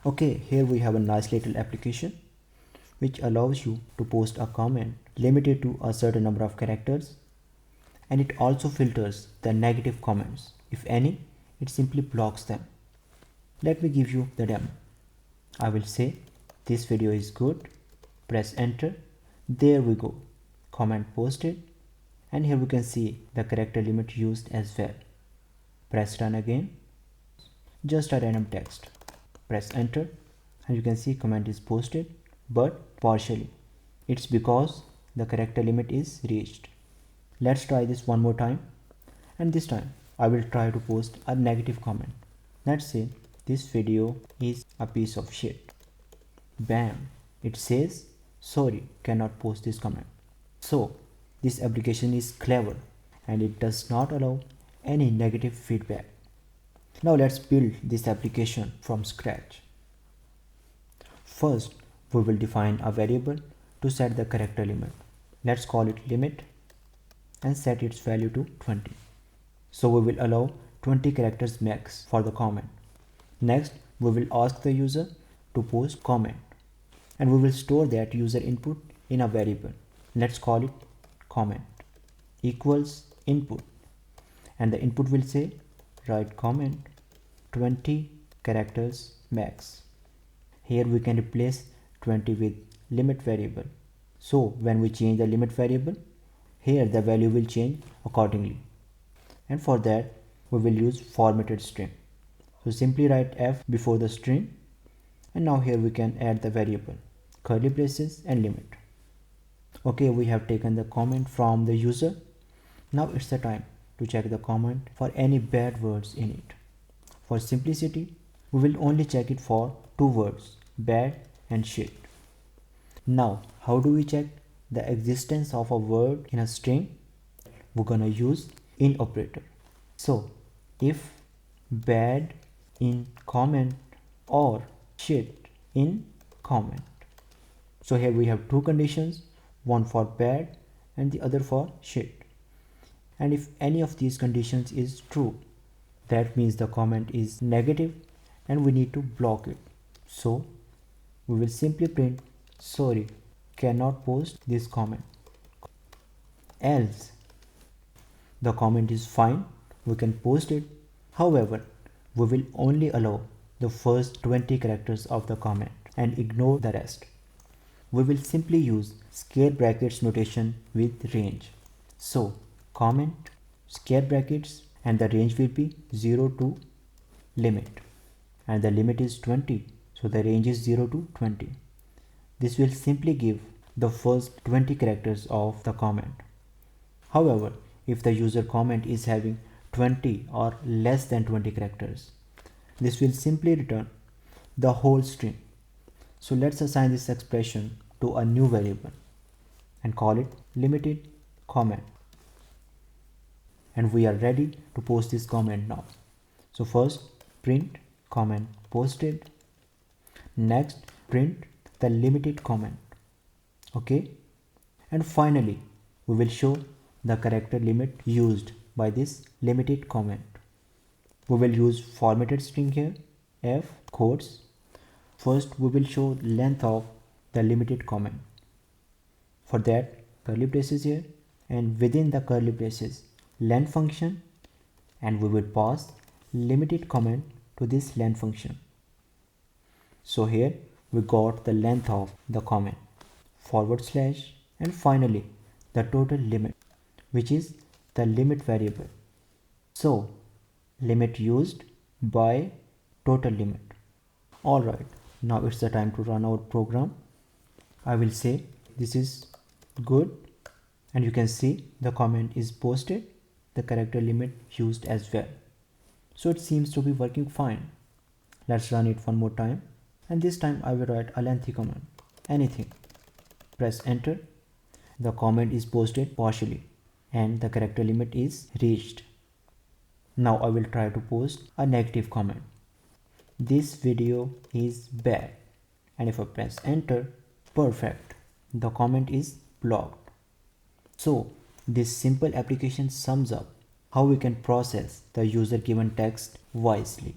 Okay, here we have a nice little application which allows you to post a comment limited to a certain number of characters, and it also filters the negative comments. If any, it simply blocks them. Let me give you the demo. I will say this video is good, press enter, there we go, comment posted, and here we can see the character limit used as well. Press run again, just a random text, press enter, and you can see comment is posted but partially. It's because the character limit is reached. Let's try this one more time, and this time I will try to post a negative comment. Let's say this video is a piece of shit. Bam, it says sorry, cannot post this comment. So this application is clever and it does not allow any negative feedback. Now let's build this application from scratch. First, we will define a variable to set the character limit. Let's call it limit and set its value to 20. So we will allow 20 characters max for the comment. Next, we will ask the user to post comment, and we will store that user input in a variable. Let's call it comment equals input, and the input will say write comment 20 characters max. Here we can replace 20 with limit variable. So when we change the limit variable, here the value will change accordingly. And for that, we will use formatted string. So simply write f before the string, and now here we can add the variable, curly braces and limit. Okay, we have taken the comment from the user. Now it's the time to check the comment for any bad words in it. For simplicity, we will only check it for two words, bad and shit. Now, how do we check the existence of a word in a string? We're gonna use in operator. So if bad in comment or shit in comment. So here we have two conditions, one for bad and the other for shit. And if any of these conditions is true, that means the comment is negative and we need to block it. So we will simply print sorry, cannot post this comment. Else the comment is fine, we can post it. However, we will only allow the first 20 characters of the comment and ignore the rest. We will simply use square brackets notation with range. So comment, square brackets, and the range will be 0 to limit, and the limit is 20, so the range is 0 to 20. This will simply give the first 20 characters of the comment. However, if the user comment is having 20 or less than 20 characters, this will simply return the whole string. So let's assign this expression to a new variable and call it limited comment. And we are ready to post this comment now. So first print comment posted. Next print the limited comment. Okay. And finally we will show the character limit used by this limited comment. We will use formatted string here, f quotes. First we will show length of the limited comment. For that, curly braces here, and within the curly braces length function, and we will pass limited comment to this length function. So here we got the length of the comment, forward slash, and finally the total limit, which is the limit variable. So limit used by total limit. Alright, now it's the time to run our program. I will say this is good, and you can see the comment is posted, the character limit used as well. So it seems to be working fine. Let's run it one more time, and this time I will write a lengthy comment, anything. Press enter. The comment is posted partially and the character limit is reached. Now I will try to post a negative comment. This video is bad, and if I press enter, perfect, the comment is blocked. So this simple application sums up how we can process the user given text wisely.